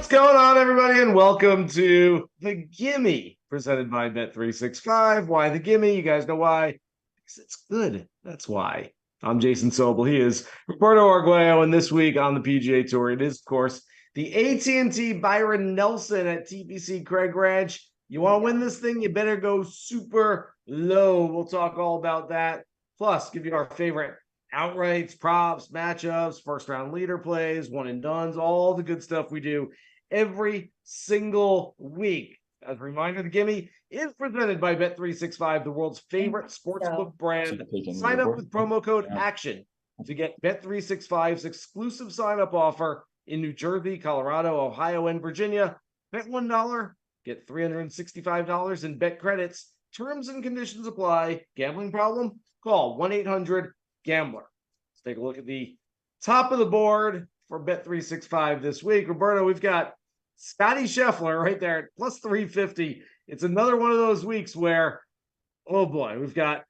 going on, everybody, and welcome to the Gimme presented by Bet365. Why the Gimme? You guys know why? Because it's good. That's why. I'm Jason Sobel. He is Roberto Arguello, and this week on the PGA Tour, it is, of course, the AT&T Byron Nelson at TPC Craig Ranch. You want to win this thing? You better go super low. We'll talk all about that. Plus, give you our favorite outrights, props, matchups, first round leader plays, one and dones, all the good stuff we do every single week. As a reminder, the Gimme is presented by Bet365, the world's favorite sportsbook brand. Sign up with promo code ACTION to get Bet365's exclusive sign-up offer in New Jersey, Colorado, Ohio, and Virginia. Bet $1, get $365 in bet credits. Terms and conditions apply. Gambling problem? Call 1-800-GAMBLER. Let's take a look at the top of the board for Bet365 this week. Roberto, we've got Scotty Scheffler right there at plus 350. It's another one of those weeks where, oh boy, we've got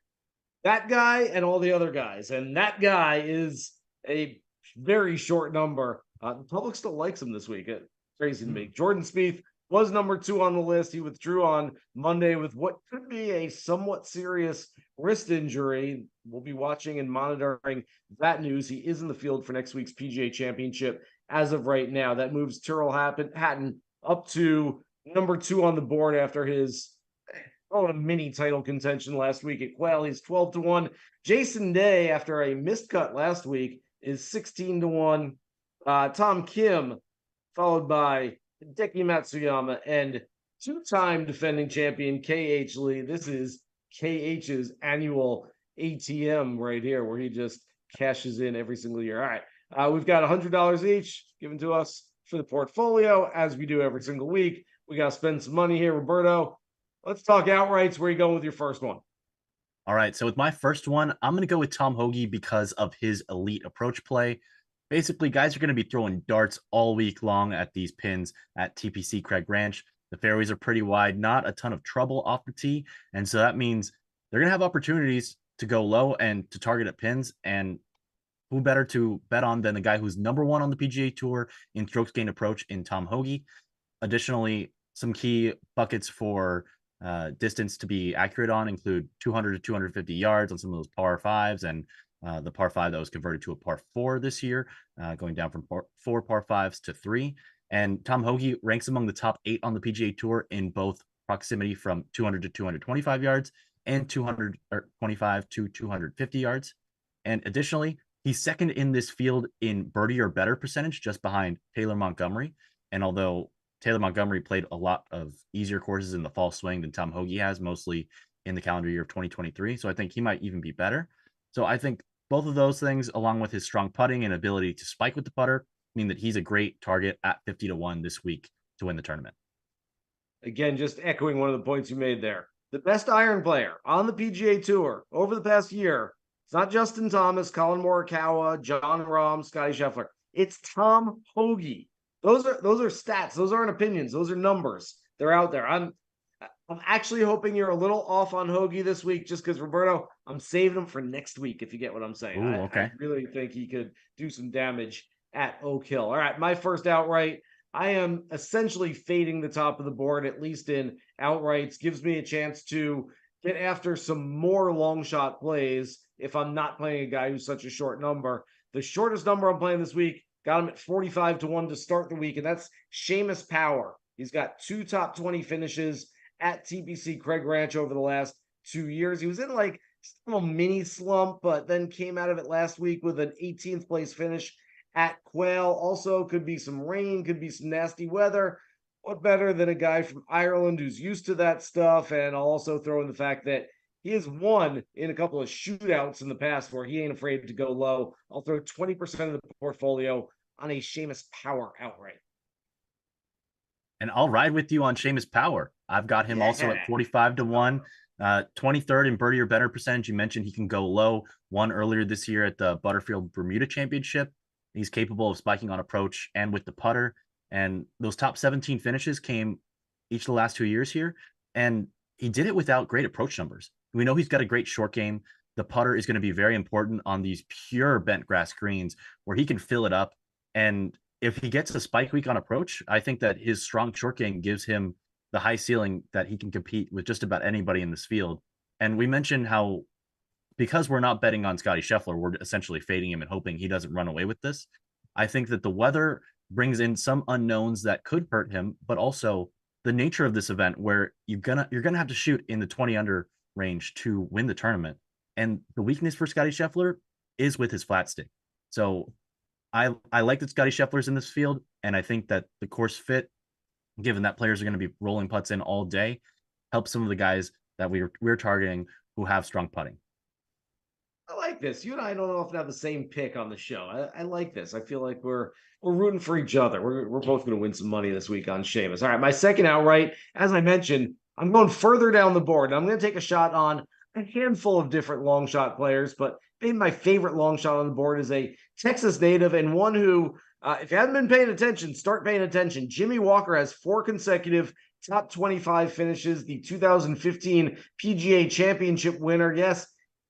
that guy and all the other guys. And that guy is a very short number. The public still likes him this week. It's crazy to me. Jordan Spieth was number 2 on the list. He withdrew on Monday with what could be a somewhat serious wrist injury. We'll be watching and monitoring that news. He is in the field for next week's PGA Championship as of right now. That moves Tyrrell Hatton up to number 2 on the board after his a mini title contention last week at Quail. He's 12-1. Jason Day, after a missed cut last week, is 16-1. Tom Kim, followed by Hideki Matsuyama and 2-time defending champion KH Lee. This is KH's annual ATM right here, where he just cashes in every single year. All right, we've got $100 each given to us for the portfolio, as we do every single week. We got to spend some money here, Roberto. Let's talk outrights. Where are you going with your first one? All right, so with my first one, I'm going to go with Tom Hoge because of his elite approach play. Basically, guys are going to be throwing darts all week long at these pins at TPC Craig Ranch. The fairways are pretty wide, not a ton of trouble off the tee. And so that means they're going to have opportunities to go low and to target at pins. And who better to bet on than the guy who's number 1 on the PGA Tour in strokes gained approach in Tom Hoge. Additionally, some key buckets for distance to be accurate on include 200 to 250 yards on some of those par 5s and the par 5 that was converted to a par 4 this year, going down from 4 par 5s to 3. And Tom Hoge ranks among the top 8 on the PGA Tour in both proximity from 200 to 225 yards and 225 to 250 yards. And additionally, he's second in this field in birdie or better percentage, just behind Taylor Montgomery. And although Taylor Montgomery played a lot of easier courses in the fall swing than Tom Hoge has, mostly in the calendar year of 2023. So I think he might even be better. So I think both of those things, along with his strong putting and ability to spike with the putter, mean that he's a great target at 50-1 this week to win the tournament. Again, just echoing one of the points you made there. The best iron player on the PGA Tour over the past year, it's not Justin Thomas, Colin Morikawa, Jon Rahm, Scotty Scheffler. It's Tom Hoge. Those are stats. Those aren't opinions. Those are numbers. They're out there. I'm actually hoping you're a little off on Hoge this week, just because, Roberto, I'm saving him for next week, if you get what I'm saying. Ooh, okay. I really think he could do some damage at Oak Hill. All right, my first outright. I am essentially fading the top of the board, at least in outrights. Gives me a chance to get after some more long shot plays if I'm not playing a guy who's such a short number. The shortest number I'm playing this week, got him at 45-1 to start the week, and that's Seamus Power. He's got 2 top 20 finishes at TPC Craig Ranch over the last 2 years. He was in like a mini slump, but then came out of it last week with an 18th place finish at Quail. Also, could be some rain, could be some nasty weather. What better than a guy from Ireland who's used to that stuff? And I'll also throw in the fact that he has won in a couple of shootouts in the past where he ain't afraid to go low. I'll throw 20% of the portfolio on a Seamus Power outright. And I'll ride with you on Seamus Power. I've got him also at 45-1, 23rd in birdie or better percentage. You mentioned he can go low. Won earlier this year at the Butterfield Bermuda Championship. He's capable of spiking on approach and with the putter. And those top 17 finishes came each of the last 2 years here. And he did it without great approach numbers. We know he's got a great short game. The putter is going to be very important on these pure bent grass greens where he can fill it up. And if he gets a spike week on approach, I think that his strong short game gives him the high ceiling that he can compete with just about anybody in this field. And we mentioned how, because we're not betting on Scotty Scheffler, we're essentially fading him and hoping he doesn't run away with this. I think that the weather brings in some unknowns that could hurt him, but also the nature of this event where you're gonna have to shoot in the 20 under range to win the tournament. And the weakness for Scotty Scheffler is with his flat stick. So I like that Scotty Scheffler's in this field, and I think that the course fit, given that players are going to be rolling putts in all day, helps some of the guys that we're targeting who have strong putting. I like this. You and I don't often have the same pick on the show. I like this. I feel like we're rooting for each other. We're both going to win some money this week on Seamus. All right, my second outright, as I mentioned, I'm going further down the board. I'm going to take a shot on a handful of different long shot players, but maybe my favorite long shot on the board is a Texas native and one who, if you haven't been paying attention, start paying attention. Jimmy Walker has 4 consecutive top 25 finishes, the 2015 PGA Championship winner. Yes,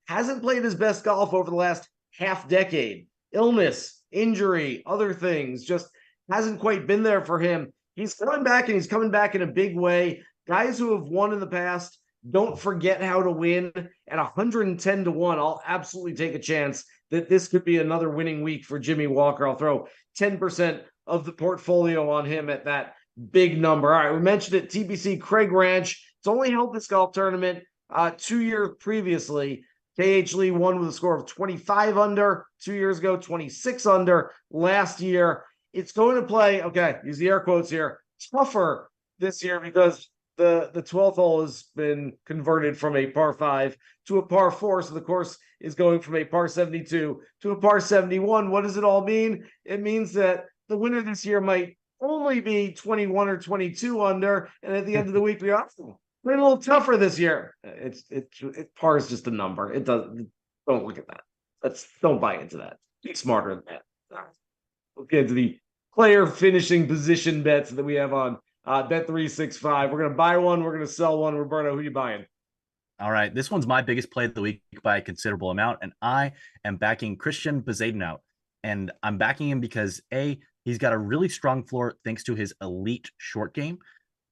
hasn't played his best golf over the last half decade. Illness, injury, other things, just hasn't quite been there for him. He's coming back, and he's coming back in a big way. Guys who have won in the past don't forget how to win. At 110 to 1, I'll absolutely take a chance that this could be another winning week for Jimmy Walker. I'll throw 10% of the portfolio on him at that big number. All right, we mentioned it, TPC Craig Ranch. It's only held this golf tournament 2 years previously. KH Lee won with a score of 25 under 2 years ago, 26 under last year. It's going to play, okay, use the air quotes here, tougher this year because the 12th hole has been converted from a par 5 to a par 4. So the course is going from a par 72 to a par 71. What does it all mean? It means that the winner this year might only be 21 or 22 under. And at the end of the week, we are playing a little tougher this year. Par is just a number. It doesn't. Don't look at that. Don't buy into that. Be smarter than that. All right. We'll get into the player finishing position bets that we have on Bet365. We're gonna buy one. We're gonna sell one. Roberto, who you buying? All right, this one's my biggest play of the week by a considerable amount, and I am backing Christian Bezuidenhout. And I'm backing him because he's got a really strong floor thanks to his elite short game.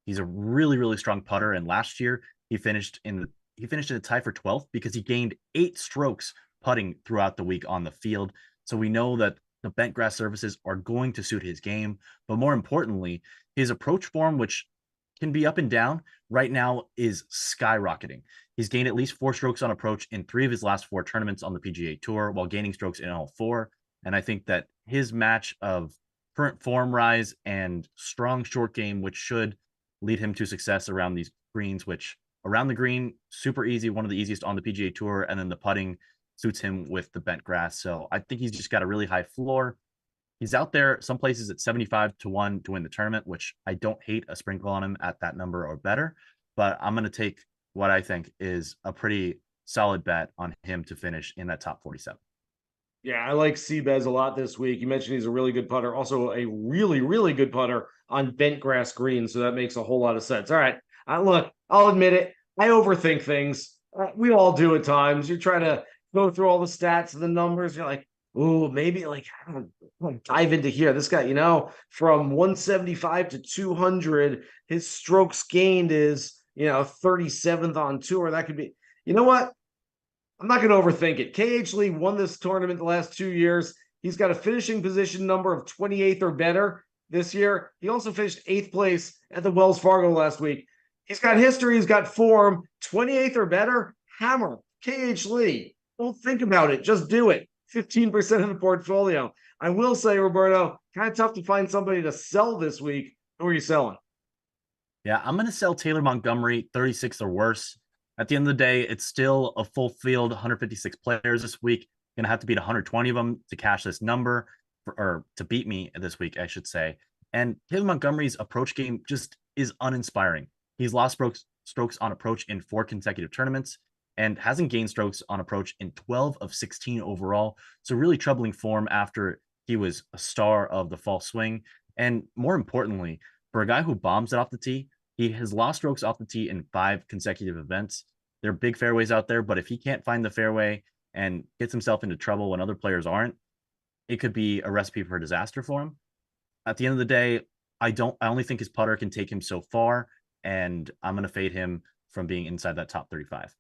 He's a really, really strong putter. And last year he finished in a tie for 12th because he gained 8 strokes putting throughout the week on the field. So we know that the bent grass surfaces are going to suit his game. But more importantly, his approach form, which can be up and down, right now is skyrocketing. He's gained at least 4 strokes on approach in 3 of his last 4 tournaments on the PGA Tour, while gaining strokes in all 4. And I think that his match of current form rise and strong short game, which should lead him to success around these greens, which around the green, super easy, one of the easiest on the PGA Tour, and then the putting suits him with the bent grass. So I think he's just got a really high floor. He's out there some places at 75 to 1 to win the tournament, which I don't hate a sprinkle on him at that number or better, but I'm going to take what I think is a pretty solid bet on him to finish in that top 47. Yeah, I like Seabez a lot this week. You mentioned he's a really good putter, also a really, really good putter on bent grass greens. So that makes a whole lot of sense. All right. Look, I'll admit it. I overthink things. We all do at times. You're trying to go through all the stats and the numbers. You're like, oh, maybe like I don't dive into here. This guy, from 175 to 200, his strokes gained is, 37th on tour. That could be, you know what? I'm not going to overthink it. KH Lee won this tournament the last 2 years. He's got a finishing position number of 28th or better this year. He also finished 8th place at the Wells Fargo last week. He's got history. He's got form. 28th or better, hammer. KH Lee. Don't think about it. Just do it. 15% of the portfolio. I will say, Roberto, kind of tough to find somebody to sell this week. Who are you selling? Yeah, I'm going to sell Taylor Montgomery, 36 or worse. At the end of the day, it's still a full field, 156 players this week. Going to have to beat 120 of them to cash this number, or to beat me this week, I should say. And Taylor Montgomery's approach game just is uninspiring. He's lost strokes on approach in 4 consecutive tournaments and hasn't gained strokes on approach in 12 of 16 overall. So really troubling form after he was a star of the fall swing. And more importantly, for a guy who bombs it off the tee, he has lost strokes off the tee in 5 consecutive events. There are big fairways out there, but if he can't find the fairway and gets himself into trouble when other players aren't, it could be a recipe for disaster for him. at the end of the day, I only think his putter can take him so far, and I'm going to fade him from being inside that top 35.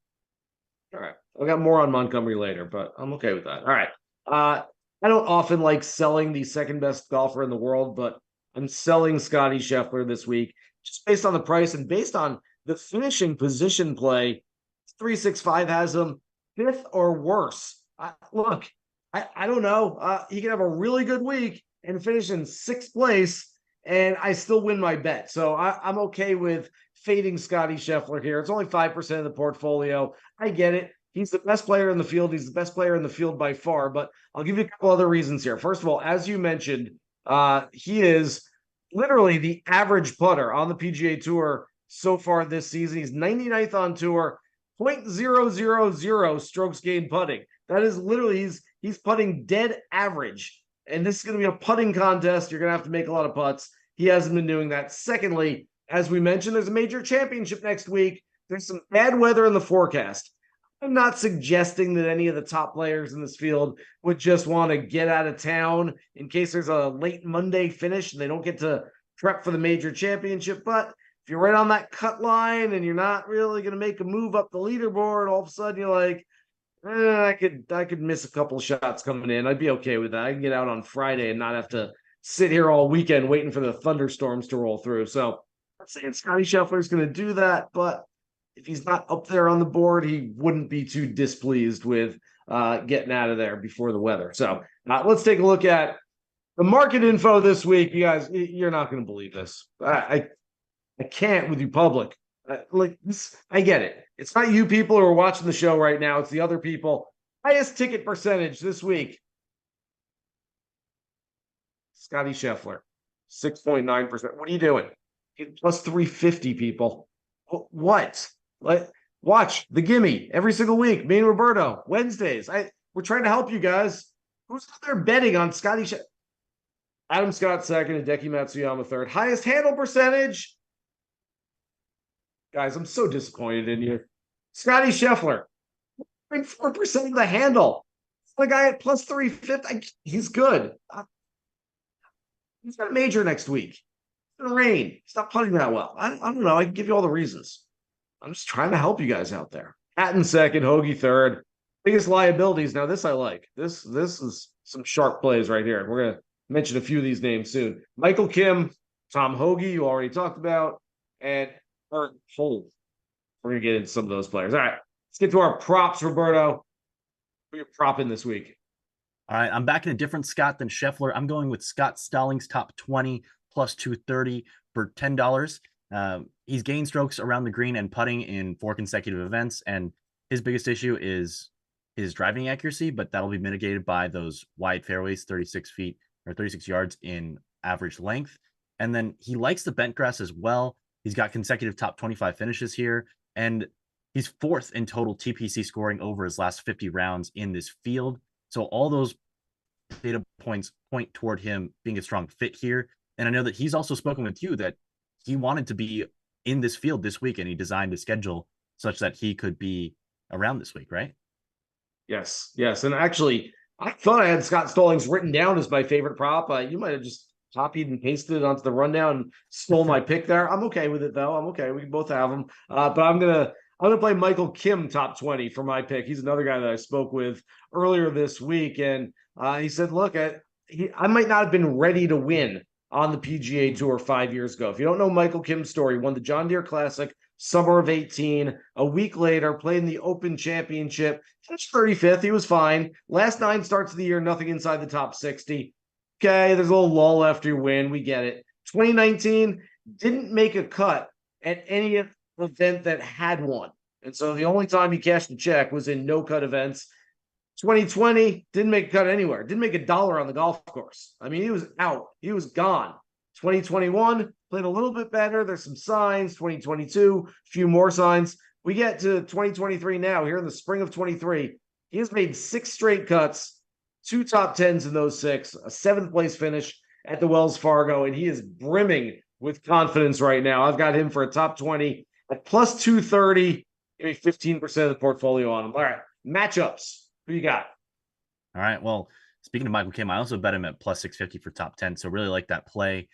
All right. I've got more on Montgomery later, but I'm okay with that. All right. I don't often like selling the second best golfer in the world, but I'm selling Scotty Scheffler this week just based on the price and based on the finishing position play. 365 has him fifth or worse. I don't know. He can have a really good week and finish in sixth place, and I still win my bet. So I'm okay with fading Scotty Scheffler here. It's only 5% of the portfolio. I get it. He's the best player in the field. He's the best player in the field by far. But I'll give you a couple other reasons here. First of all, as you mentioned, he is literally the average putter on the PGA Tour so far this season. He's 99th on tour, 0.000 strokes gained putting. That is literally he's putting dead average. And this is going to be a putting contest. You're going to have to make a lot of putts. He hasn't been doing that. Secondly, as we mentioned, there's a major championship next week. There's some bad weather in the forecast. I'm not suggesting that any of the top players in this field would just want to get out of town in case there's a late Monday finish and they don't get to prep for the major championship. But if you're right on that cut line and you're not really going to make a move up the leaderboard, all of a sudden you're like, I could miss a couple shots coming in. I'd be okay with that. I can get out on Friday and not have to sit here all weekend waiting for the thunderstorms to roll through. So I'm saying Scotty Scheffler is going to do that, but if he's not up there on the board, he wouldn't be too displeased with getting out of there before the weather. So let's take a look at the market info this week. You guys, you're not going to believe this. I can't with you public. I get it. It's not you people who are watching the show right now. It's the other people. Highest ticket percentage this week. Scotty Scheffler, 6.9%. What are you doing? Plus 350 people. What? Watch the Gimme every single week. Me and Roberto, Wednesdays. We're trying to help you guys. Who's out there betting on Scotty Scheffler? Adam Scott second, Hideki Matsuyama third. Highest handle percentage. Guys, I'm so disappointed in you. Scotty Scheffler, 4% of the handle. The guy at plus 350. He's good. He's got a major next week. It's going to rain. He's not putting that well. I don't know. I can give you all the reasons. I'm just trying to help you guys out there. Hatton second, Hoagie third. Biggest liabilities. Now, this I like. This is some sharp plays right here. We're going to mention a few of these names soon. Michael Kim, Tom Hoagie, you already talked about, and Art Hold. We're going to get into some of those players. All right, let's get to our props, Roberto. Who are you propping this week? All right, I'm back in a different Scott than Scheffler. I'm going with Scott Stallings, top 20, plus 230 for $10. He's gained strokes around the green and putting in 4 consecutive events, and his biggest issue is his driving accuracy, but that'll be mitigated by those wide fairways, 36 feet or 36 yards in average length. And then he likes the bent grass as well. He's got consecutive top 25 finishes here, and he's 4th in total TPC scoring over his last 50 rounds in this field. So all those data points point toward him being a strong fit here. And I know that he's also spoken with you that he wanted to be in this field this week, and he designed a schedule such that he could be around this week, right? Yes. And actually, I thought I had Scott Stallings written down as my favorite prop. You might have just copied and pasted it onto the rundown and stole my pick there. I'm okay with it, though. I'm okay. We can both have them. But I'm gonna play Michael Kim top 20 for my pick. He's another guy that I spoke with earlier this week, and he said, "Look, I might not have been ready to win on the PGA Tour 5 years ago. If you don't know Michael Kim's story, won the John Deere Classic summer of 18. A week later, played in the Open Championship. Finished 35th. He was fine. Last 9 starts of the year, nothing inside the top 60. Okay, there's a little lull after you win. We get it. 2019, didn't make a cut at any event that had one. And so the only time he cashed a check was in no-cut events. 2020, didn't make a cut anywhere. Didn't make $1 on the golf course. I mean, he was out. He was gone. 2021, played a little bit better. There's some signs. 2022, a few more signs. We get to 2023 now, here in the spring of 23. He has made 6 straight cuts, 2 top 10s in those 6, a 7th place finish at the Wells Fargo, and he is brimming with confidence right now. I've got him for a top 20 at plus 230, maybe 15% of the portfolio on him. All right, matchups. Who you got? All right, well, Speaking of Michael Kim, I also bet him at plus 650 for top 10. So really like that play.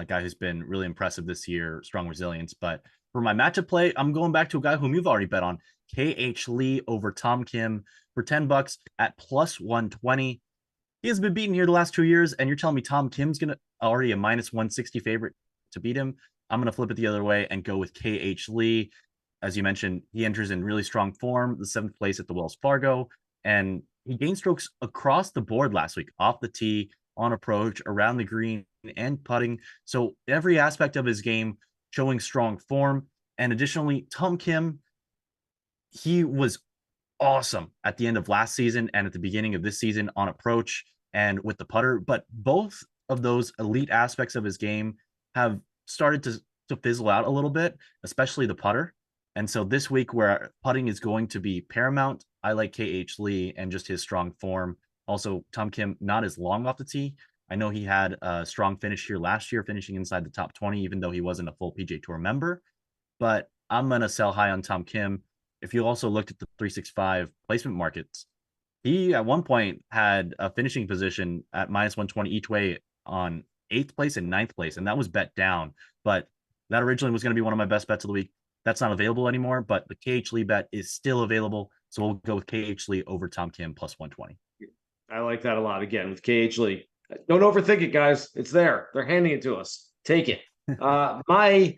Guy who's been really impressive this year, strong resilience. But for my matchup play, I'm going back to a guy whom you've already bet on, KH Lee over Tom Kim for $10 at plus 120. He has been beaten here the last 2 years, and you're telling me Tom Kim's gonna already a minus 160 favorite to beat him. I'm gonna flip it the other way and go with KH Lee. As you mentioned, he enters in really strong form, the 7th place at the Wells Fargo, and he gained strokes across the board last week, off the tee, on approach, around the green, and putting. So every aspect of his game showing strong form. And additionally, Tom Kim, he was awesome at the end of last season and at the beginning of this season on approach and with the putter. But both of those elite aspects of his game have started to fizzle out a little bit, especially the putter. And so this week, where putting is going to be paramount, I like KH Lee and just his strong form. Also, Tom Kim, not as long off the tee. I know he had a strong finish here last year, finishing inside the top 20, even though he wasn't a full PGA Tour member. But I'm going to sell high on Tom Kim. If you also looked at the 365 placement markets, he at one point had a finishing position at minus 120 each way on 8th place and 9th place, and that was bet down. But that originally was going to be one of my best bets of the week. That's not available anymore, but the KH Lee bet is still available. So we'll go with KH Lee over Tom Kim plus 120. I like that a lot again with KH Lee. Don't overthink it, guys. It's there. They're handing it to us. Take it. My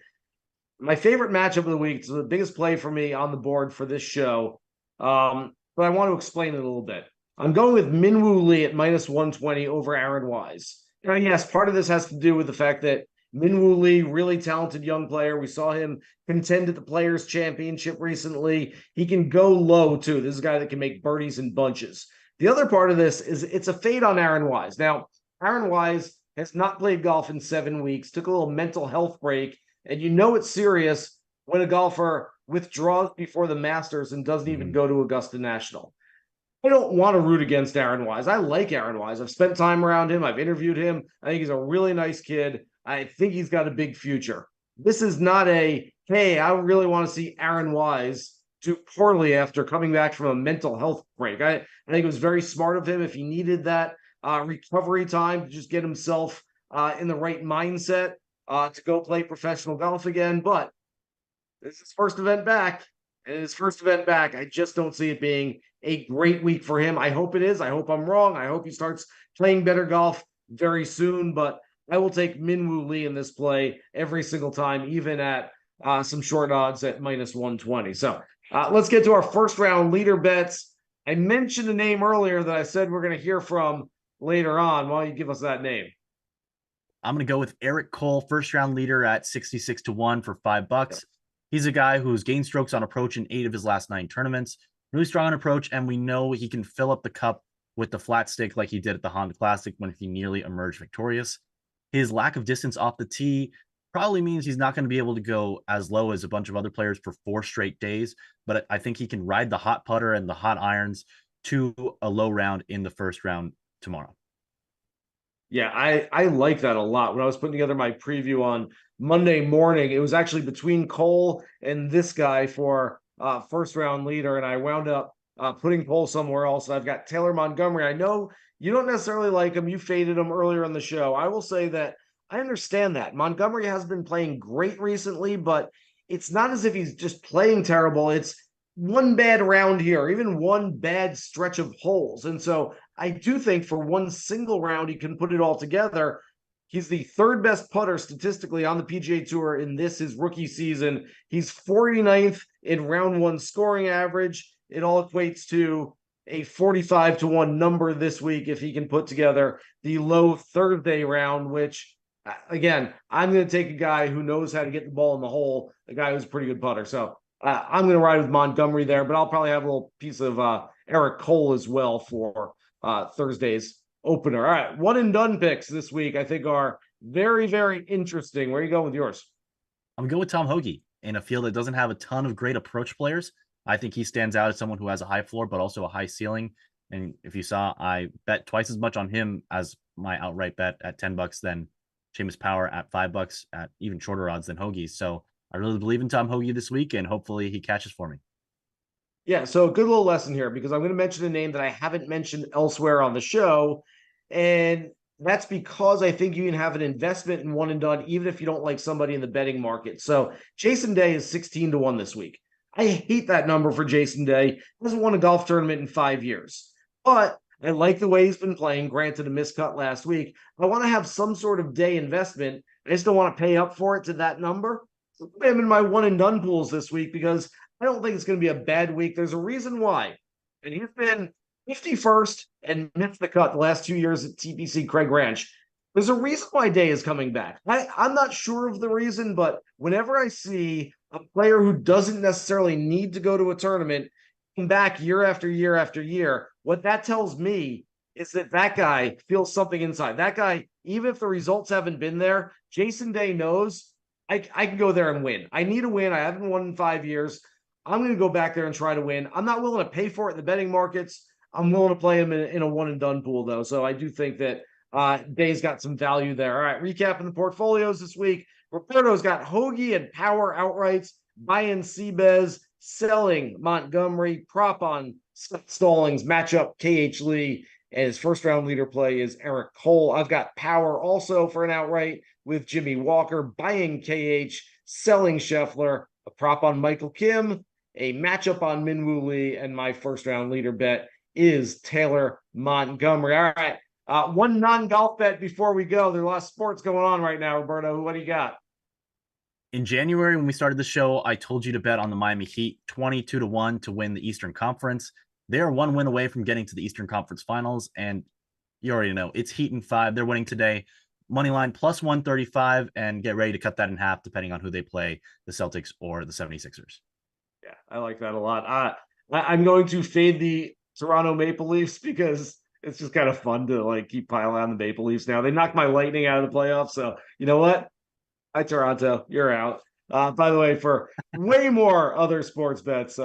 favorite matchup of the week is the biggest play for me on the board for this show. But I want to explain it a little bit. I'm going with Minwoo Lee at minus 120 over Aaron Wise. Yes, part of this has to do with the fact that Minwoo Lee, really talented young player. We saw him contend at the Players' Championship recently. He can go low, too. This is a guy that can make birdies in bunches. The other part of this is it's a fade on Aaron Wise. Now, Aaron Wise has not played golf in 7 weeks, took a little mental health break, and you know it's serious when a golfer withdraws before the Masters and doesn't even go to Augusta National. I don't want to root against Aaron Wise. I like Aaron Wise. I've spent time around him. I've interviewed him. I think he's a really nice kid. I think he's got a big future. This is not a, hey, I really want to see Aaron Wise do poorly after coming back from a mental health break. I think it was very smart of him if he needed that recovery time to just get himself in the right mindset to go play professional golf again. But this is his first event back. And his first event back, I just don't see it being a great week for him. I hope it is. I hope I'm wrong. I hope he starts playing better golf very soon. But I will take Minwoo Lee in this play every single time, even at some short odds at minus 120. So let's get to our first round leader bets. I mentioned a name earlier that I said we're going to hear from later on. Why don't you give us that name? I'm going to go with Eric Cole, first round leader at 66 to 1 for $5. He's a guy who's gained strokes on approach in 8 of his last 9 tournaments. Really strong on approach, and we know he can fill up the cup with the flat stick like he did at the Honda Classic when he nearly emerged victorious. His lack of distance off the tee probably means he's not going to be able to go as low as a bunch of other players for 4 straight days, but I think he can ride the hot putter and the hot irons to a low round in the first round tomorrow. Yeah, I like that a lot. When I was putting together my preview on Monday morning, it was actually between Cole and this guy for first round leader, and I wound up putting Cole somewhere else. I've got Taylor Montgomery. I know you don't necessarily like him. You faded him earlier in the show. I will say that I understand that. Montgomery has been playing great recently, but it's not as if he's just playing terrible. It's one bad round here, even one bad stretch of holes. And so I do think for one single round, he can put it all together. He's the 3rd best putter statistically on the PGA Tour in his rookie season. He's 49th in round 1 scoring average. It all equates to a 45 to 1 number this week if he can put together the low Thursday round, which, again, I'm going to take a guy who knows how to get the ball in the hole, a guy who's a pretty good putter. So I'm going to ride with Montgomery there, but I'll probably have a little piece of Eric Cole as well for Thursday's opener. All right, one and done picks this week I think are very, very interesting. Where are you going with yours? I'm going with Tom Hoge in a field that doesn't have a ton of great approach players. I think he stands out as someone who has a high floor, but also a high ceiling. And if you saw, I bet twice as much on him as my outright bet at $10 than Seamus Power at $5 at even shorter odds than Hoge. So I really believe in Tom Hoge this week, and hopefully he catches for me. Yeah, so a good little lesson here, because I'm going to mention a name that I haven't mentioned elsewhere on the show, And that's because I think you can have an investment in one and done, even if you don't like somebody in the betting market. So Jason Day is 16-1 this week. I hate that number for Jason Day. He hasn't won a golf tournament in 5 years. But I like the way he's been playing. Granted, a miscut last week. I want to have some sort of day investment. I just don't want to pay up for it to that number. So I put him in my one and done pools this week because I don't think it's going to be a bad week. There's a reason why. And he's been 51st and missed the cut the last 2 years at TPC Craig Ranch. There's a reason why Day is coming back. I'm not sure of the reason, but whenever I see a player who doesn't necessarily need to go to a tournament come back year after year after year, what that tells me is that that guy feels something inside. That guy, even if the results haven't been there, Jason Day knows I can go there and win. I need a win. I haven't won in 5 years. I'm going to go back there and try to win. I'm not willing to pay for it in the betting markets. I'm willing to play him in a one and done pool, though. So I do think that Day's got some value there. All right, recapping the portfolios this week. Roberto's got Hoagie and Power outrights, buying Sebez, selling Montgomery, prop on Stallings, matchup KH Lee, and his first round leader play is Eric Cole. I've got Power also for an outright with Jimmy Walker, buying KH, selling Scheffler, a prop on Michael Kim, a matchup on Minwoo Lee, and my first round leader bet is Taylor Montgomery. All right. One non-golf bet before we go. There's a lot of sports going on right now, Roberto. What do you got? In January, when we started the show, I told you to bet on the Miami Heat 22-1 to win the Eastern Conference. They're one win away from getting to the Eastern Conference Finals, and you already know it's Heat in 5. They're winning today. Money line plus 135, and get ready to cut that in half depending on who they play, the Celtics or the 76ers. Yeah, I like that a lot. I'm going to fade the Toronto Maple Leafs because it's just kind of fun to like keep piling on the Maple Leafs now. They knocked my Lightning out of the playoffs, so you know what? Hi, Toronto, you're out. By the way, for way more other sports bets,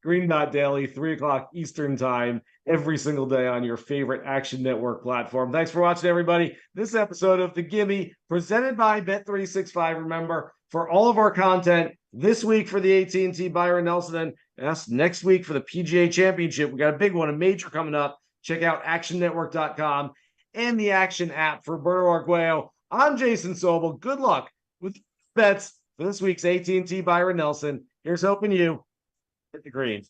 Green Dot Daily, 3 o'clock Eastern time, every single day on your favorite Action Network platform. Thanks for watching, everybody. This episode of The Gimme, presented by Bet365. Remember, for all of our content this week for the AT&T Byron Nelson and us next week for the PGA Championship, we got a big one, a major coming up. Check out actionnetwork.com and the Action app. For Roberto Arguello, I'm Jason Sobel. Good luck with bets for this week's AT&T Byron Nelson. Here's hoping you hit the green.